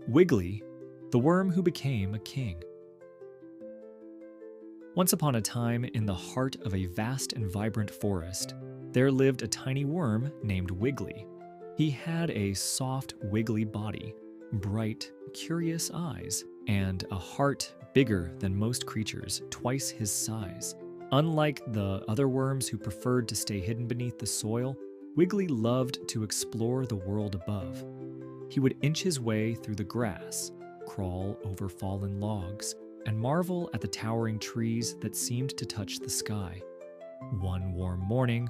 Wiggly, the worm who became a king. Once upon a time, in the heart of a vast and vibrant forest, there lived a tiny worm named Wiggly. He had a soft, wiggly body, bright, curious eyes, and a heart bigger than most creatures, twice his size. Unlike the other worms who preferred to stay hidden beneath the soil, Wiggly loved to explore the world above. He would inch his way through the grass, crawl over fallen logs, and marvel at the towering trees that seemed to touch the sky. One warm morning,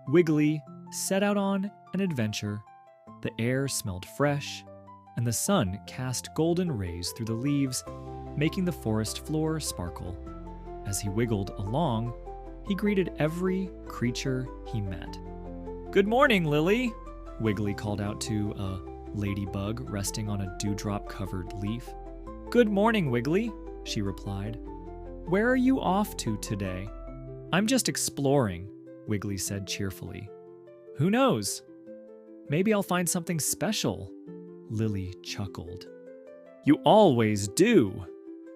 Wiggly set out on an adventure. The air smelled fresh, and the sun cast golden rays through the leaves, making the forest floor sparkle. As he wiggled along, he greeted every creature he met. "Good morning, Lily," Wiggly called out to a ladybug resting on a dewdrop-covered leaf. "Good morning, Wiggly," she replied. "Where are you off to today?" "I'm just exploring," Wiggly said cheerfully. "Who knows? Maybe I'll find something special," Lily chuckled. "You always do."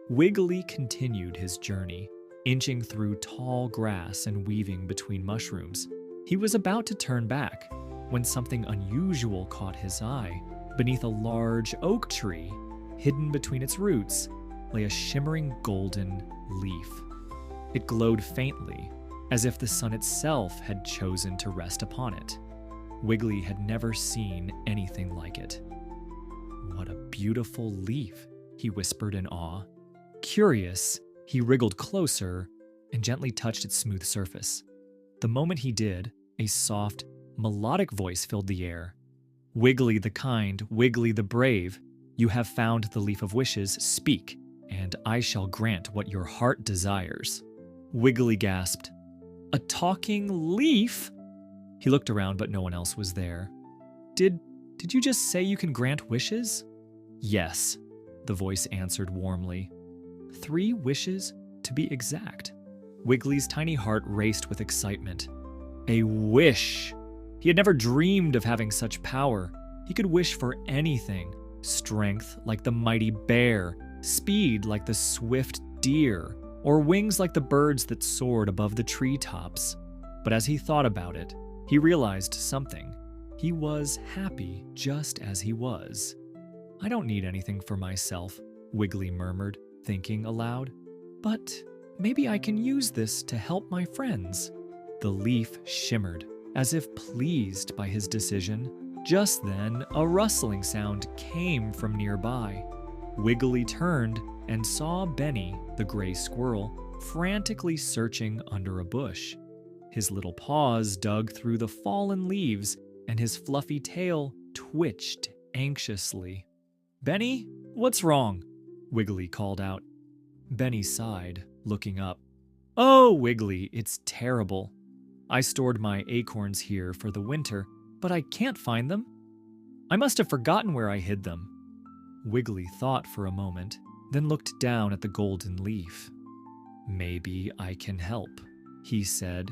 Wiggly continued his journey, inching through tall grass and weaving between mushrooms. He was about to turn back when something unusual caught his eye. Beneath a large oak tree, hidden between its roots, lay a shimmering golden leaf. It glowed faintly, as if the sun itself had chosen to rest upon it. Wiggly had never seen anything like it. "What a beautiful leaf," he whispered in awe. Curious, he wriggled closer and gently touched its smooth surface. The moment he did, a soft, melodic voice filled the air. "Wiggly the kind, Wiggly the brave, you have found the leaf of wishes. Speak, and I shall grant what your heart desires." Wiggly gasped, "A talking leaf?" He looked around, but no one else was there. Did you just say you can grant wishes?" "Yes," the voice answered warmly. 3 wishes, to be exact. Wiggly's tiny heart raced with excitement. A wish! He had never dreamed of having such power. He could wish for anything. Strength like the mighty bear, speed like the swift deer, or wings like the birds that soared above the treetops. But as he thought about it, he realized something. He was happy just as he was. "I don't need anything for myself," Wiggly murmured, thinking aloud. "But maybe I can use this to help my friends." The leaf shimmered, as if pleased by his decision. Just then, a rustling sound came from nearby. Wiggly turned and saw Benny, the gray squirrel, frantically searching under a bush. His little paws dug through the fallen leaves, and his fluffy tail twitched anxiously. "Benny, what's wrong?" Wiggly called out. Benny sighed, looking up. "Oh, Wiggly, it's terrible. I stored my acorns here for the winter, but I can't find them. I must have forgotten where I hid them." Wiggly thought for a moment, then looked down at the golden leaf. "Maybe I can help," he said.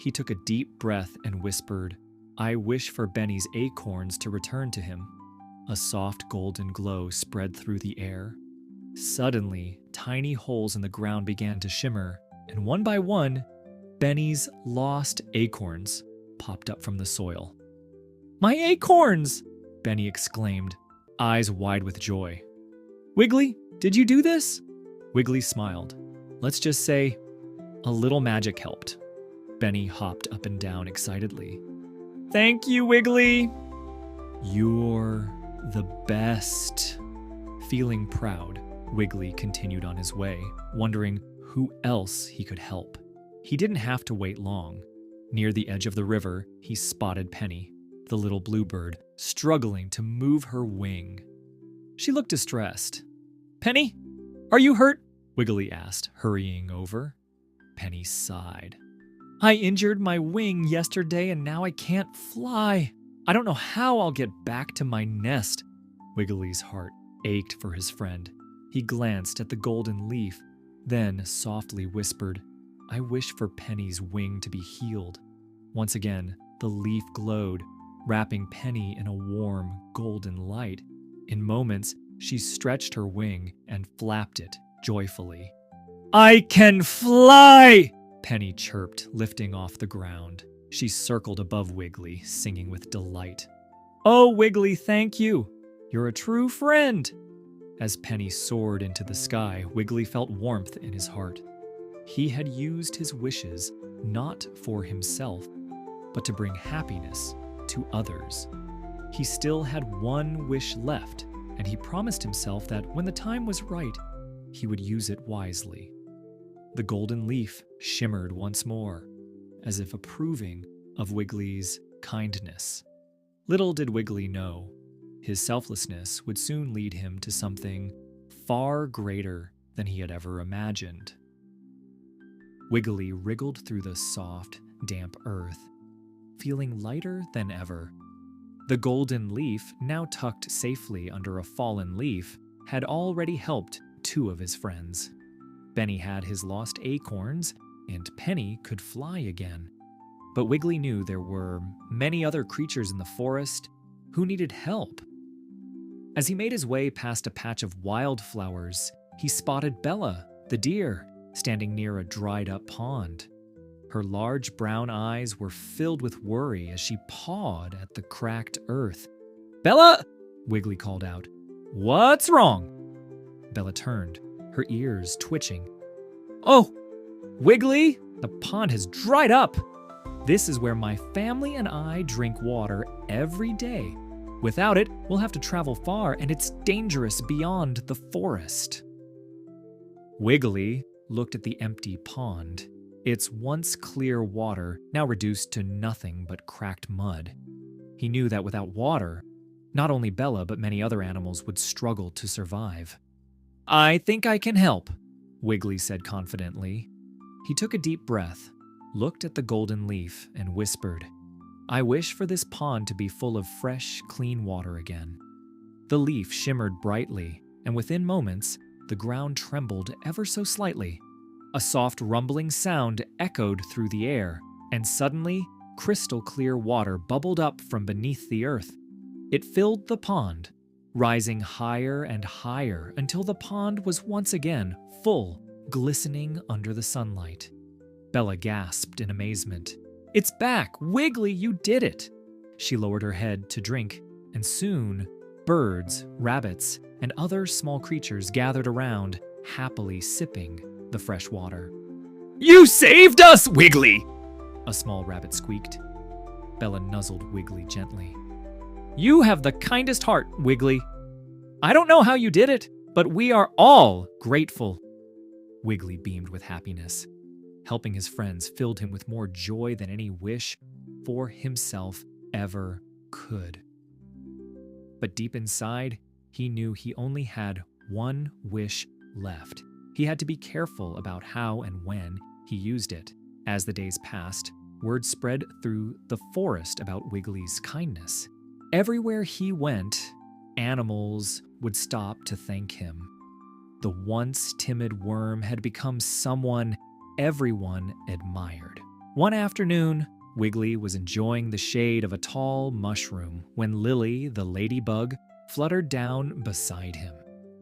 He took a deep breath and whispered, "I wish for Benny's acorns to return to him." A soft golden glow spread through the air. Suddenly, tiny holes in the ground began to shimmer, and one by one, Benny's lost acorns popped up from the soil. "My acorns!" Benny exclaimed, eyes wide with joy. "Wiggly, did you do this?" Wiggly smiled. "Let's just say, a little magic helped." Benny hopped up and down excitedly. "Thank you, Wiggly!" "You're the best." Feeling proud, Wiggly continued on his way, wondering who else he could help. He didn't have to wait long. Near the edge of the river, he spotted Penny, the little bluebird, struggling to move her wing. She looked distressed. "Penny, are you hurt?" Wiggly asked, hurrying over. Penny sighed. "I injured my wing yesterday and now I can't fly. I don't know how I'll get back to my nest." Wiggly's heart ached for his friend. He glanced at the golden leaf, then softly whispered, "I wish for Penny's wing to be healed." Once again, the leaf glowed, wrapping Penny in a warm, golden light. In moments, She stretched her wing and flapped it joyfully. "I can fly!" Penny chirped, lifting off the ground. She circled above Wiggly, singing with delight. "Oh, Wiggly, thank you! You're a true friend!" As Penny soared into the sky, Wiggly felt warmth in his heart. He had used his wishes not for himself, but to bring happiness to others. He still had one wish left, and he promised himself that when the time was right, he would use it wisely. The golden leaf shimmered once more, as if approving of Wiggly's kindness. Little did Wiggly know, his selflessness would soon lead him to something far greater than he had ever imagined. Wiggly wriggled through the soft, damp earth, feeling lighter than ever. The golden leaf, now tucked safely under a fallen leaf, had already helped two of his friends. Benny had his lost acorns, and Penny could fly again. But Wiggly knew there were many other creatures in the forest who needed help. As he made his way past a patch of wildflowers, he spotted Bella, the deer, standing near a dried-up pond. Her large brown eyes were filled with worry as she pawed at the cracked earth. "Bella!" Wiggly called out. "What's wrong?" Bella turned, her ears twitching. "Oh, Wiggly, the pond has dried up. This is where my family and I drink water every day. Without it, we'll have to travel far, and it's dangerous beyond the forest." Wiggly looked at the empty pond, its once clear water now reduced to nothing but cracked mud. He knew that without water, not only Bella but many other animals would struggle to survive. "I think I can help," Wiggly said confidently. He took a deep breath, looked at the golden leaf, and whispered, "I wish for this pond to be full of fresh, clean water again." The leaf shimmered brightly, and within moments, the ground trembled ever so slightly. A soft rumbling sound echoed through the air, and suddenly, crystal clear water bubbled up from beneath the earth. It filled the pond, rising higher and higher until the pond was once again full, glistening under the sunlight. Bella gasped in amazement. "It's back! Wiggly, you did it!" She lowered her head to drink, and soon, birds, rabbits, and other small creatures gathered around, happily sipping the fresh water. "You saved us, Wiggly!" a small rabbit squeaked. Bella nuzzled Wiggly gently. "You have the kindest heart, Wiggly. I don't know how you did it, but we are all grateful." Wiggly beamed with happiness. Helping his friends filled him with more joy than any wish for himself ever could. But deep inside, he knew he only had one wish left. He had to be careful about how and when he used it. As the days passed, word spread through the forest about Wiggly's kindness. Everywhere he went, animals would stop to thank him. The once timid worm had become someone everyone admired. One afternoon, Wiggly was enjoying the shade of a tall mushroom when Lily, the ladybug, fluttered down beside him.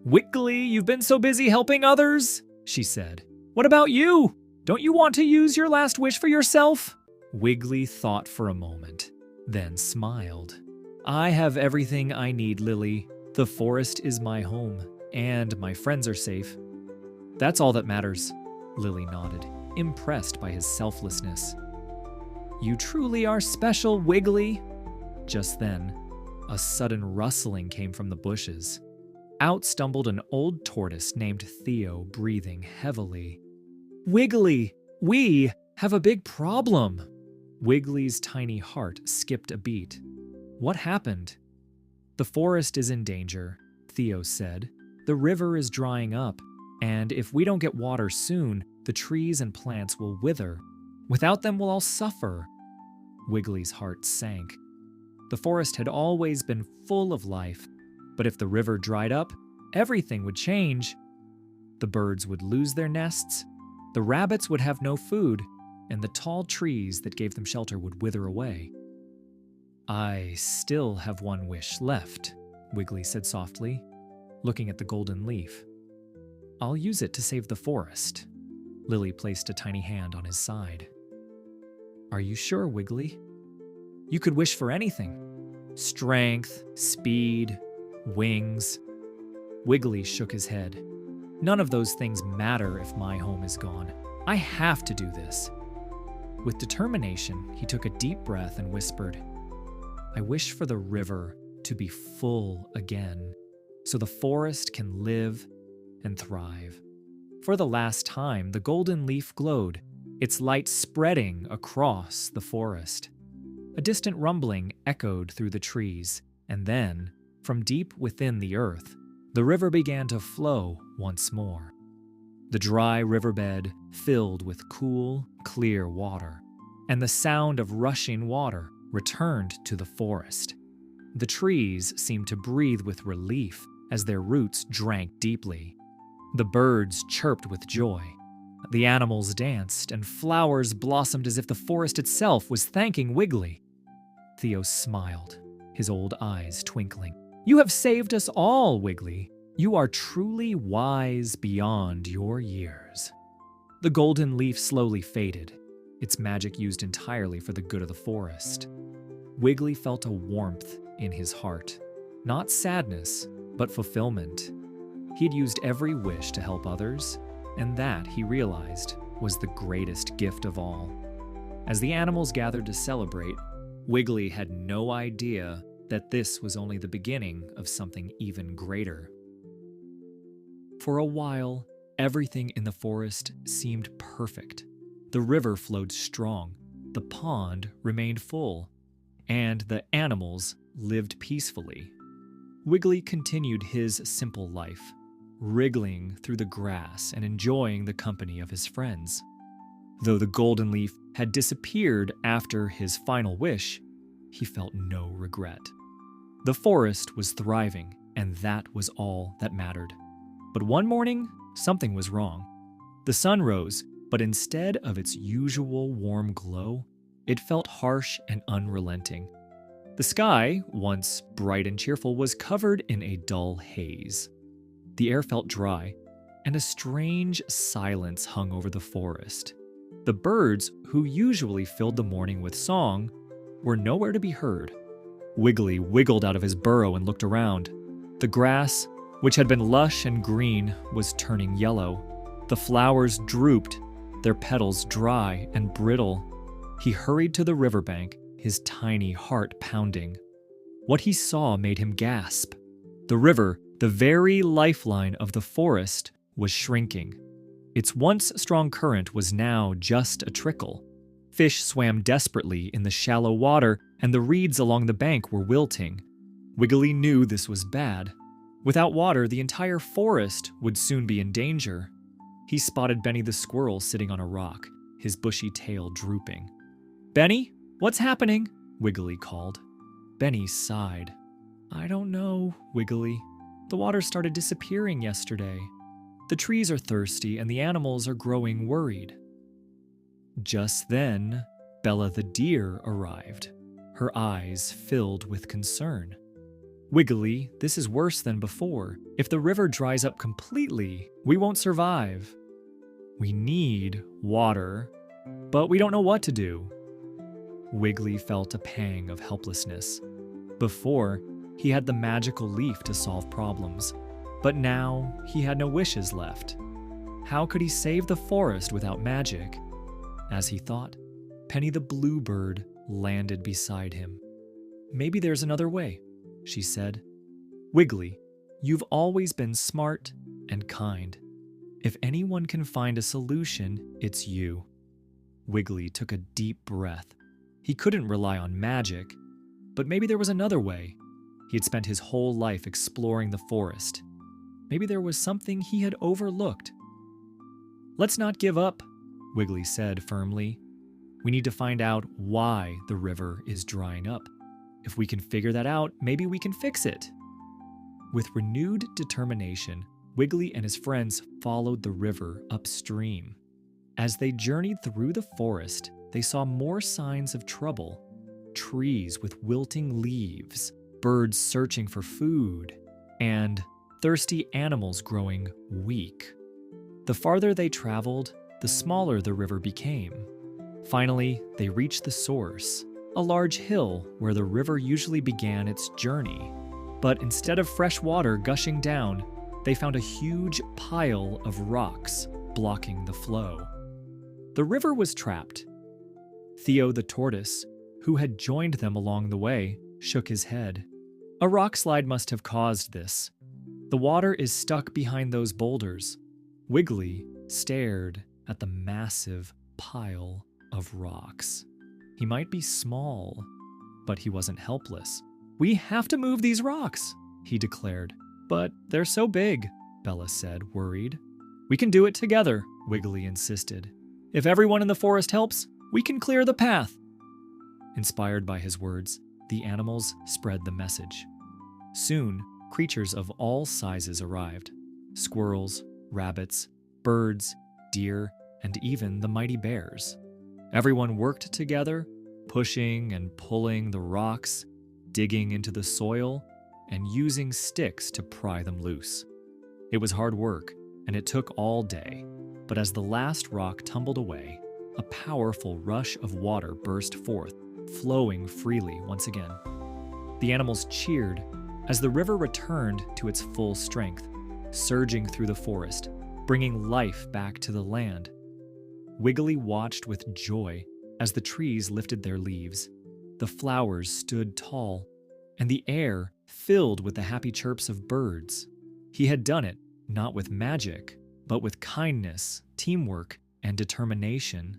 "Wiggly, you've been so busy helping others," she said. "What about you? Don't you want to use your last wish for yourself?" Wiggly thought for a moment, then smiled. "I have everything I need, Lily. The forest is my home, and my friends are safe. That's all that matters." Lily nodded, impressed by his selflessness. "You truly are special, Wiggly." Just then, a sudden rustling came from the bushes. Out stumbled an old tortoise named Theo, breathing heavily. "Wiggly, we have a big problem." Wiggly's tiny heart skipped a beat. "What happened?" "The forest is in danger," Theo said. "The river is drying up, and if we don't get water soon, the trees and plants will wither. Without them, we'll all suffer." Wiggly's heart sank. The forest had always been full of life, but if the river dried up, everything would change. The birds would lose their nests, the rabbits would have no food, and the tall trees that gave them shelter would wither away. "I still have one wish left," Wiggly said softly. looking at the golden leaf. "I'll use it to save the forest." Lily placed a tiny hand on his side. "Are you sure, Wiggly? You could wish for anything. Strength, speed, wings." Wiggly shook his head. "None of those things matter if my home is gone. I have to do this." With determination, he took a deep breath and whispered, "I wish for the river to be full again, so the forest can live and thrive." For the last time, the golden leaf glowed, its light spreading across the forest. A distant rumbling echoed through the trees, and then, from deep within the earth, the river began to flow once more. The dry riverbed filled with cool, clear water, and the sound of rushing water returned to the forest. The trees seemed to breathe with relief as their roots drank deeply. The birds chirped with joy. The animals danced, and flowers blossomed as if the forest itself was thanking Wiggly. Theo smiled, his old eyes twinkling. "You have saved us all, Wiggly. You are truly wise beyond your years." The golden leaf slowly faded, its magic used entirely for the good of the forest. Wiggly felt a warmth in his heart, not sadness, but fulfillment. He had used every wish to help others, and that, he realized, was the greatest gift of all. As the animals gathered to celebrate, Wiggly had no idea that this was only the beginning of something even greater. For a while, everything in the forest seemed perfect. The river flowed strong, the pond remained full, and the animals lived peacefully. Wiggly continued his simple life, wriggling through the grass and enjoying the company of his friends. Though the golden leaf had disappeared after his final wish, he felt no regret. The forest was thriving, and that was all that mattered. But one morning, something was wrong. The sun rose, but instead of its usual warm glow, it felt harsh and unrelenting. The sky, once bright and cheerful, was covered in a dull haze. The air felt dry, and a strange silence hung over the forest. The birds, who usually filled the morning with song, were nowhere to be heard. Wiggly wiggled out of his burrow and looked around. The grass, which had been lush and green, was turning yellow. The flowers drooped, their petals dry and brittle. He hurried to the riverbank, his tiny heart pounding. What he saw made him gasp. The river, the very lifeline of the forest, was shrinking. Its once strong current was now just a trickle. Fish swam desperately in the shallow water, and the reeds along the bank were wilting. Wiggly knew this was bad. Without water, the entire forest would soon be in danger. He spotted Benny the squirrel sitting on a rock, his bushy tail drooping. "Benny, what's happening?" Wiggly called. Benny sighed. "I don't know, Wiggly. The water started disappearing yesterday. The trees are thirsty and the animals are growing worried." Just then, Bella the deer arrived, her eyes filled with concern. "Wiggly, this is worse than before. If the river dries up completely, we won't survive. We need water, but we don't know what to do." Wiggly felt a pang of helplessness. Before, he had the magical leaf to solve problems, but now he had no wishes left. How could he save the forest without magic? As he thought, Penny the bluebird landed beside him. "Maybe there's another way," she said. "Wiggly, you've always been smart and kind. If anyone can find a solution, it's you." Wiggly took a deep breath. He couldn't rely on magic, but maybe there was another way. He had spent his whole life exploring the forest. Maybe there was something he had overlooked. "Let's not give up," Wiggly said firmly. "We need to find out why the river is drying up. If we can figure that out, maybe we can fix it." With renewed determination, Wiggly and his friends followed the river upstream. As they journeyed through the forest, they saw more signs of trouble. Trees with wilting leaves, birds searching for food, and thirsty animals growing weak. The farther they traveled, the smaller the river became. Finally, they reached the source, a large hill where the river usually began its journey. But instead of fresh water gushing down, they found a huge pile of rocks blocking the flow. The river was trapped. Theo the tortoise, who had joined them along the way, shook his head. A rock slide must have caused this. The water is stuck behind those boulders. Wiggly stared at the massive pile of rocks. He might be small, but he wasn't helpless. "We have to move these rocks," he declared. "But they're so big," Bella said, worried. "We can do it together," Wiggly insisted. "If everyone in the forest helps, we can clear the path." Inspired by his words, the animals spread the message. Soon, creatures of all sizes arrived. Squirrels, rabbits, birds, deer, and even the mighty bears. Everyone worked together, pushing and pulling the rocks, digging into the soil, and using sticks to pry them loose. It was hard work, and it took all day. But as the last rock tumbled away, a powerful rush of water burst forth, flowing freely once again. The animals cheered as the river returned to its full strength, surging through the forest, bringing life back to the land. Wiggly watched with joy as the trees lifted their leaves. The flowers stood tall, and the air filled with the happy chirps of birds. He had done it not with magic, but with kindness, teamwork, and determination.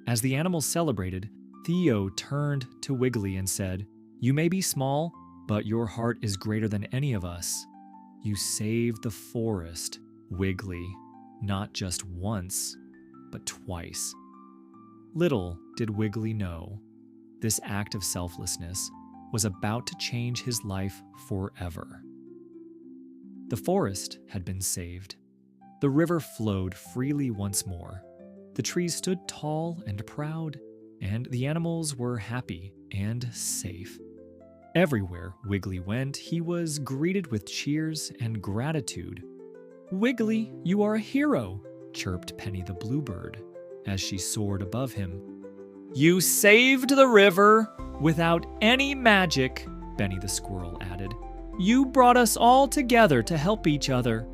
As the animals celebrated, Theo turned to Wiggly and said, "You may be small, but your heart is greater than any of us. You saved the forest, Wiggly, not just once, but twice." Little did Wiggly know, this act of selflessness was about to change his life forever. The forest had been saved. The river flowed freely once more. The trees stood tall and proud, and the animals were happy and safe. Everywhere Wiggly went, he was greeted with cheers and gratitude. "Wiggly, you are a hero," chirped Penny the bluebird as she soared above him. "You saved the river without any magic," Benny the squirrel added. "You brought us all together to help each other."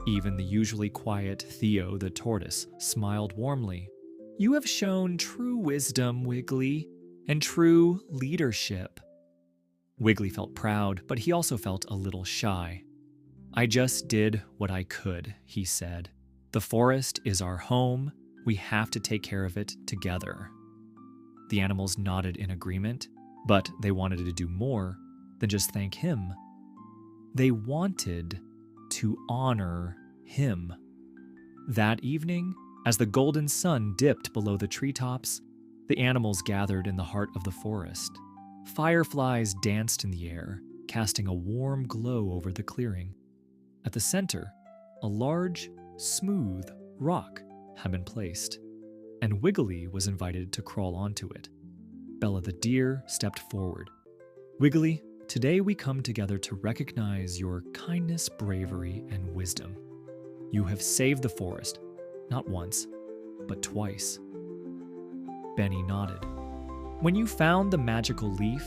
Even the usually quiet Theo the tortoise smiled warmly. "You have shown true wisdom, Wiggly, and true leadership." Wiggly felt proud, but he also felt a little shy. "I just did what I could," he said. "The forest is our home. We have to take care of it together." The animals nodded in agreement, but they wanted to do more than just thank him. They wanted to honor him. That evening, as the golden sun dipped below the treetops, the animals gathered in the heart of the forest. Fireflies danced in the air, casting a warm glow over the clearing. At the center, a large, smooth rock had been placed, and Wiggly was invited to crawl onto it. Bella the deer stepped forward. "Wiggly, today we come together to recognize your kindness, bravery, and wisdom. You have saved the forest, not once, but twice." Benny nodded. "When you found the magical leaf,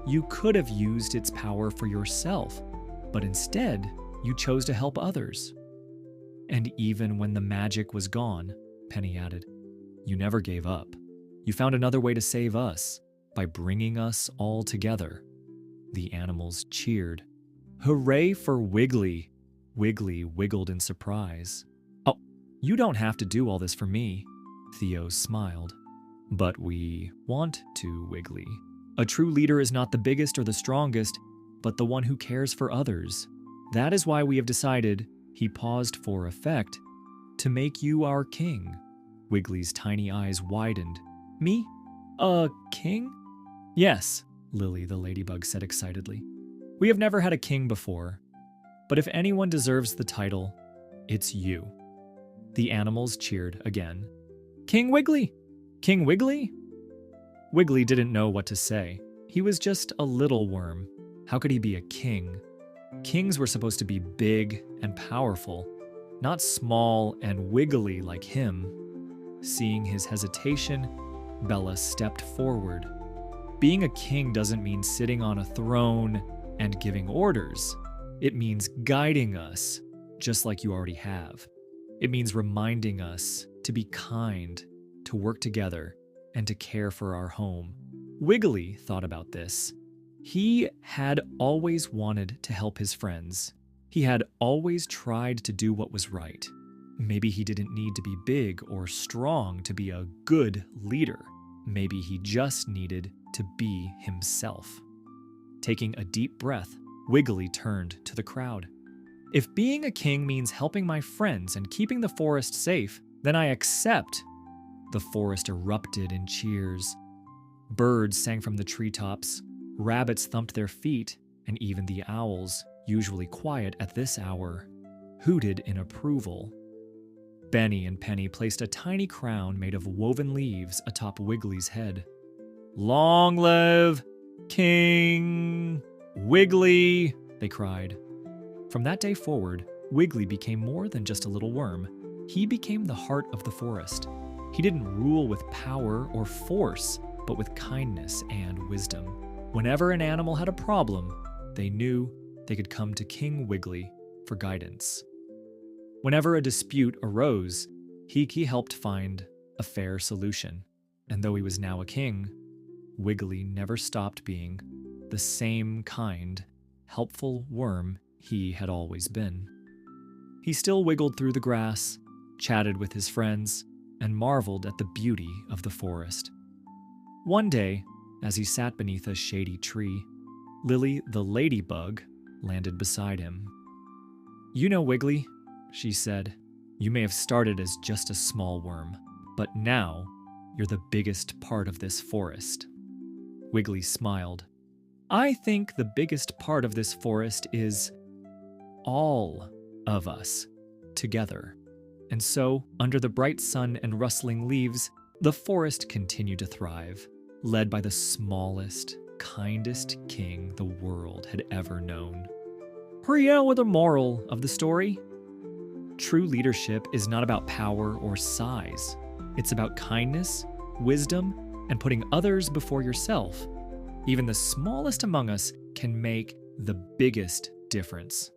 you could have used its power for yourself, but instead, you chose to help others. And even when the magic was gone," Penny added, "you never gave up. You found another way to save us, by bringing us all together." The animals cheered. "Hooray for Wiggly!" Wiggly wiggled in surprise. "Oh, you don't have to do all this for me," Theo smiled. "But we want to, Wiggly. A true leader is not the biggest or the strongest, but the one who cares for others. That is why we have decided," he paused for effect, "to make you our king." Wiggly's tiny eyes widened. "Me? A king?" "Yes," Lily the ladybug said excitedly. "We have never had a king before, but if anyone deserves the title, it's you." The animals cheered again. "King Wiggly! King Wiggly?" Wiggly didn't know what to say. He was just a little worm. How could he be a king? Kings were supposed to be big and powerful, not small and wiggly like him. Seeing his hesitation, Bella stepped forward. Being a king doesn't mean sitting on a throne and giving orders. It means guiding us, just like you already have. It means reminding us to be kind, to work together, and to care for our home. Wiggly thought about this. He had always wanted to help his friends. He had always tried to do what was right. Maybe he didn't need to be big or strong to be a good leader. Maybe he just needed to be himself. Taking a deep breath, Wiggly turned to the crowd. If being a king means helping my friends and keeping the forest safe, then I accept. The forest erupted in cheers. Birds sang from the treetops, rabbits thumped their feet, and even the owls, usually quiet at this hour, hooted in approval. Benny and Penny placed a tiny crown made of woven leaves atop Wiggly's head. "Long live King Wiggly!" they cried. From that day forward, Wiggly became more than just a little worm. He became the heart of the forest. He didn't rule with power or force, but with kindness and wisdom. Whenever an animal had a problem, they knew they could come to King Wiggly for guidance. Whenever a dispute arose, he helped find a fair solution. And though he was now a king, Wiggly never stopped being the same kind, helpful worm he had always been. He still wiggled through the grass, chatted with his friends, and marveled at the beauty of the forest. One day, as he sat beneath a shady tree, Lily the ladybug landed beside him. "You know, Wiggly," she said, "you may have started as just a small worm, but now you're the biggest part of this forest." Wiggly smiled. "I think the biggest part of this forest is all of us together." And so, under the bright sun and rustling leaves, the forest continued to thrive, led by the smallest, kindest king the world had ever known. Here with the moral of the story. True leadership is not about power or size. It's about kindness, wisdom, and putting others before yourself. Even the smallest among us can make the biggest difference.